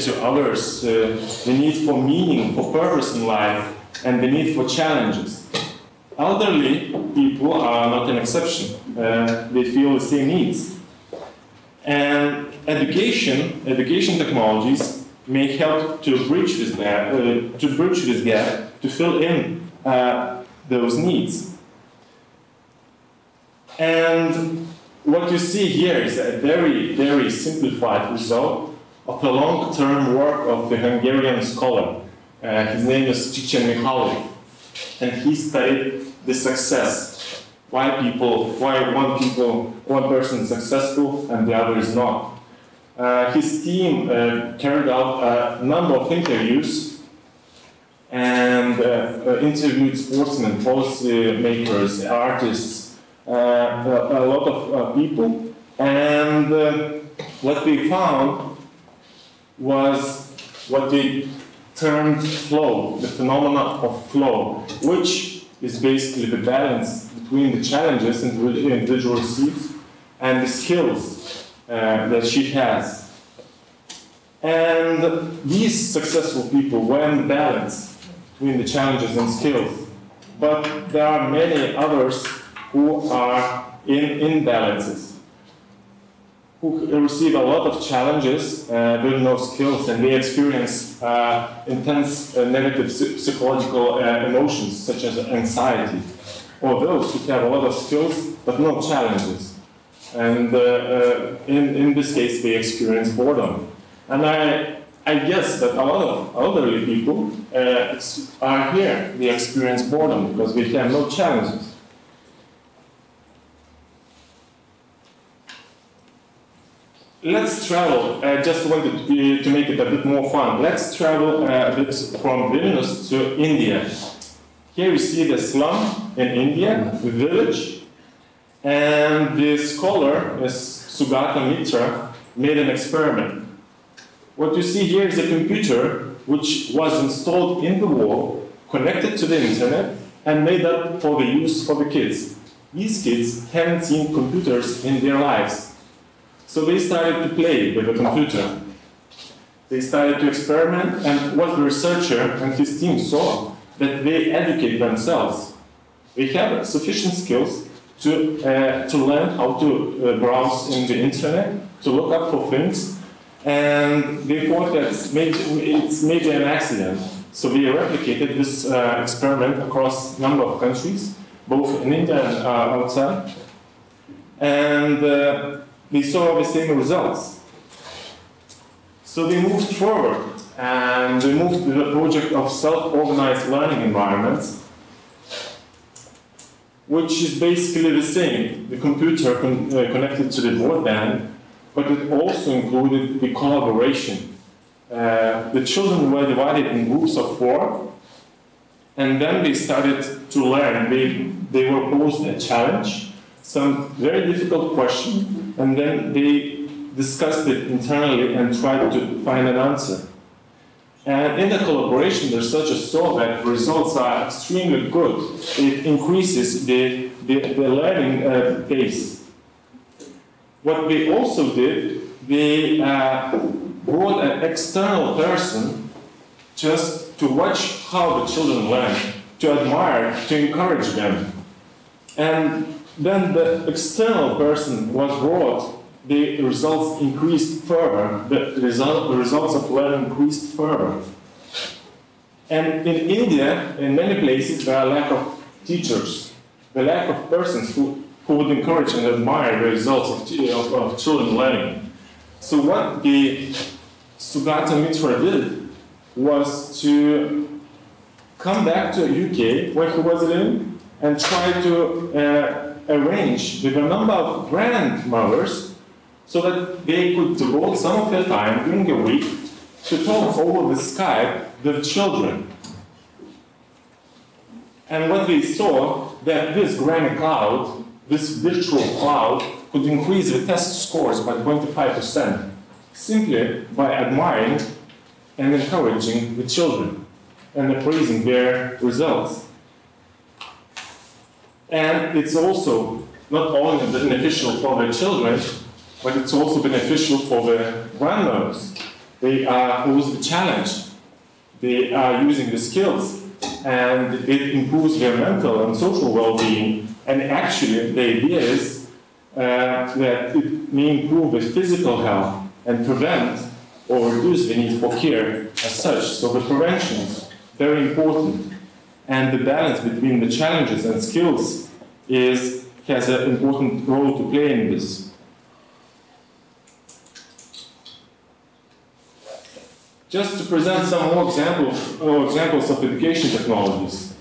related to others, the need for meaning, for purpose in life, and the need for challenges. Elderly people are not an exception. They feel the same needs. And education technologies may help to bridge this gap, to fill in those needs. And what you see here is a very, very simplified result of the long-term work of the Hungarian scholar. His name is Csikszentmihalyi, and he studied the success. Why one person is successful and the other is not. His team carried out a number of interviews and interviewed sportsmen, policy makers, artists, a lot of people, and what they found was what they termed flow, the phenomena of flow, which is basically the balance between the challenges the individual receives and the skills that she has. And these successful people were in balance between the challenges and skills, but there are many others who are in imbalances, who receive a lot of challenges with no skills, and they experience intense negative psychological emotions such as anxiety, or those who have a lot of skills but no challenges. And in this case, they experience boredom. And I guess that a lot of elderly people are here. They experience boredom because we have no challenges. Let's travel. I just wanted to make it a bit more fun. Let's travel a bit from Vilnius to India. Here you see the slum in India, the village, and the scholar, Sugata Mitra, made an experiment. What you see here is a computer which was installed in the wall, connected to the internet, and made up for the use for the kids. These kids haven't seen computers in their lives. So they started to play with the computer. They started to experiment, and what the researcher and his team saw, that they educate themselves. They have sufficient skills to learn how to browse in the internet, to look up for things, and they thought that it's maybe an accident. So they replicated this experiment across a number of countries, both in India and outside, and they saw the same results. So they moved forward, and they moved to the project of self-organized learning environments, which is basically the same, the computer connected to the broadband, but it also included the collaboration. The children were divided in groups of 4, and then they started to learn. They were posed a challenge, some very difficult question, and then they discussed it internally and tried to find an answer. And in the collaboration, the researchers saw that the results are extremely good. It increases the learning pace. What they also did, they brought an external person just to watch how the children learn, to admire, to encourage them. And then the external person was brought, the results increased further, the results of learning increased further. And in India, in many places, there are lack of teachers, the lack of persons who would encourage and admire the results of children learning. So what the Sugata Mitra did was to come back to UK, where he was living, and try to arrange with a number of grandmothers so that they could devote some of their time during the week to talk over the Skype with children. And what they saw, that this granny cloud, this virtual cloud, could increase the test scores by 25%, simply by admiring and encouraging the children and appraising their results. And it's also not only beneficial for the children, but it's also beneficial for the grandmothers. They pose the challenge. They are using the skills, and it improves their mental and social well-being. And actually, the idea is that it may improve the physical health and prevent or reduce the need for care as such. So the prevention is very important. And the balance between the challenges and skills has an important role to play in this. Just to present some more examples of education technologies.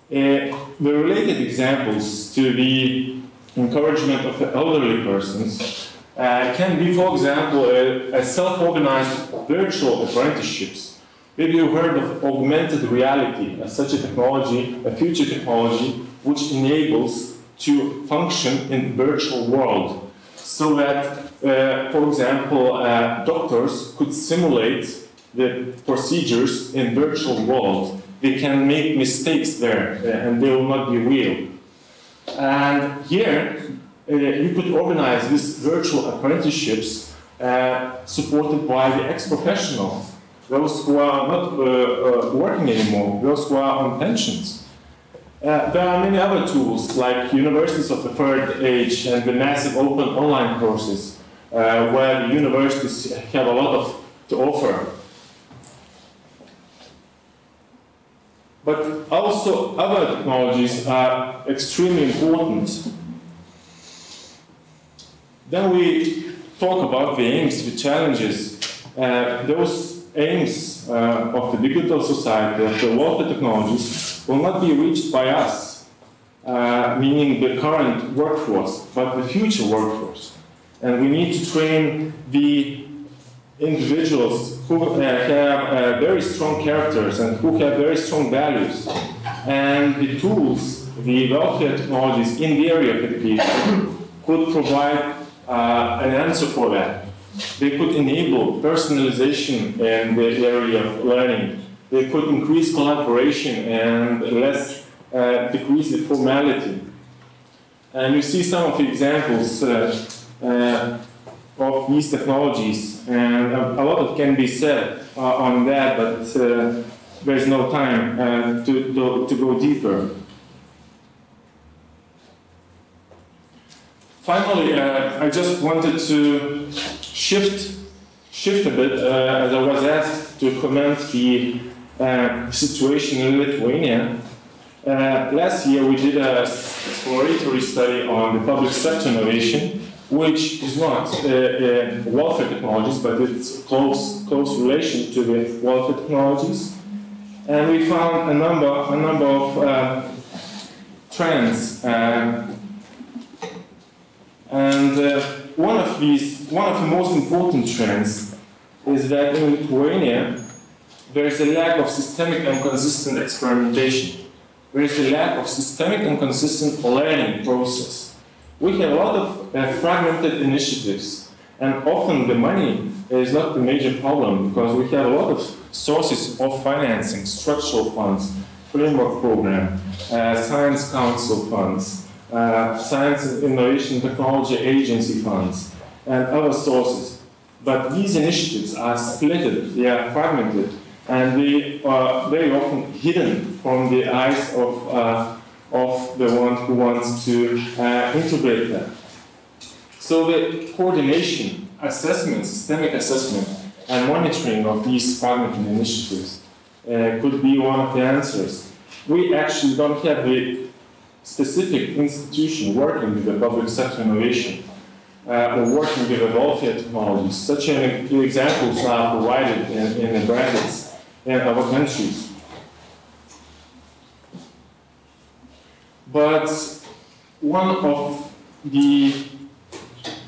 The related examples to the encouragement of the elderly persons can be, for example, a self-organized virtual apprenticeships. Maybe you heard of augmented reality as such a technology, a future technology, which enables to function in the virtual world. So that, for example, doctors could simulate the procedures in virtual world. They can make mistakes there, and they will not be real. And here, you could organize these virtual apprenticeships supported by the ex-professionals, those who are not working anymore, those who are on pensions. There are many other tools, like universities of the third age and the massive open online courses, where the universities have a lot to offer. But also other technologies are extremely important. Then we talk about the aims, the challenges. Those aims of the digital society, of the welfare technologies, will not be reached by us, meaning the current workforce, but the future workforce. And we need to train the individuals who have very strong characters and who have very strong values. And the tools, the welfare technologies in the area of education could provide an answer for that. They could enable personalization in the area of learning. They could increase collaboration and decrease the formality. And you see some of the examples of these technologies, and a lot can be said on that, but there's no time to go deeper. Finally, I just wanted to shift a bit, as I was asked to comment the situation in Lithuania. Last year we did an exploratory study on the public sector innovation, which is not welfare technologies, but it's close relation to the welfare technologies. And we found a number of trends. One of the most important trends is that in Lithuania there is a lack of systemic and consistent experimentation. There is a lack of systemic and consistent learning process. We have a lot of fragmented initiatives, and often the money is not the major problem, because we have a lot of sources of financing, structural funds, framework program, science council funds, science and innovation technology agency funds, and other sources. But these initiatives are splitted, they are fragmented, and they are very often hidden from the eyes of the one who wants to integrate them. So the coordination, assessment, systemic assessment, and monitoring of these fragmented initiatives could be one of the answers. We actually don't have the specific institution working with the public sector innovation or working with the welfare technologies. Such examples are provided in the brackets in our countries. But one of the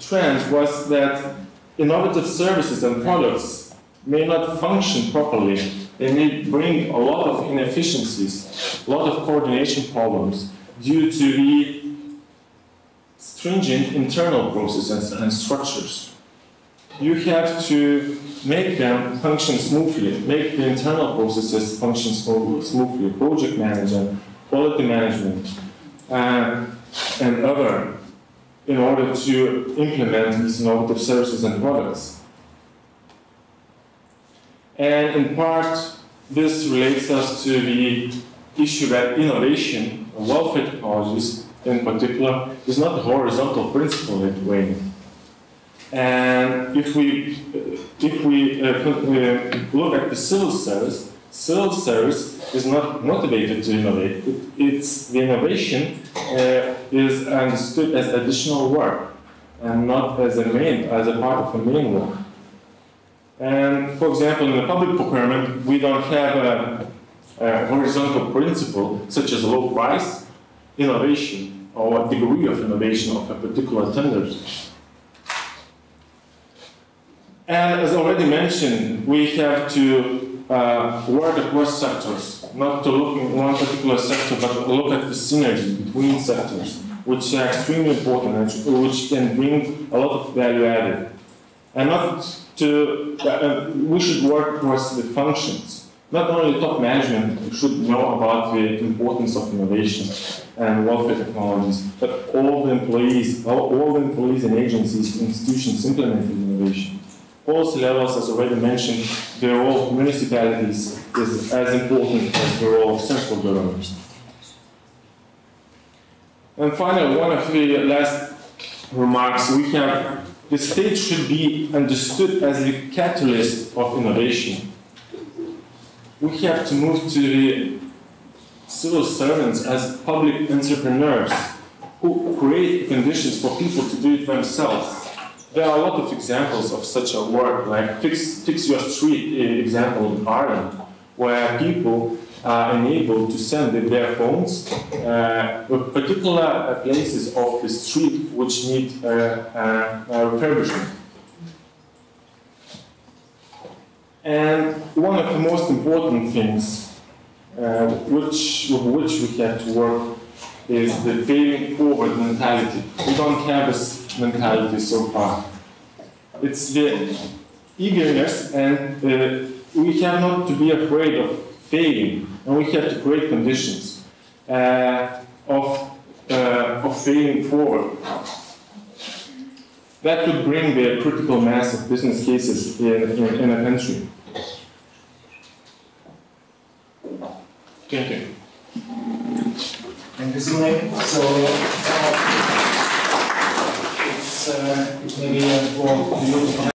trends was that innovative services and products may not function properly. They may bring a lot of inefficiencies, a lot of coordination problems due to the stringent internal processes and structures. You have to make them function smoothly, make the internal processes function smoothly, project management, quality management, and other, in order to implement these innovative services and products. And in part, this relates us to the issue that innovation, welfare technologies in particular, is not a horizontal principle at UAB. And if we look at the civil service is not motivated to innovate. The innovation is understood as additional work and not as a part of the main work. And for example, in the public procurement, we don't have a horizontal principle such as low price, innovation, or degree of innovation of a particular tender. And as already mentioned, we have to work across sectors, not to look in one particular sector, but look at the synergies between sectors, which are extremely important and which can bring a lot of value added. And we should work across the functions. Not only top management should know about the importance of innovation and welfare technologies, but all the employees and agencies, institutions implementing innovation. Policy levels, as already mentioned, the role of municipalities is as important as the role of central governments. And finally, one of the last remarks we have, the state should be understood as the catalyst of innovation. We have to move to the civil servants as public entrepreneurs who create conditions for people to do it themselves. There are a lot of examples of such a work, like Fix Your Street example in Ireland, where people are enabled to send their phones with particular places of the street which need refurbishment. And one of the most important things with which we have to work is the paying forward mentality. We don't have this mentality so far. It's the eagerness, and we have not to be afraid of failing, and we have to create conditions of failing forward. That could bring the critical mass of business cases in a country. Thank you. Thank you, Simon. So it's maybe for you.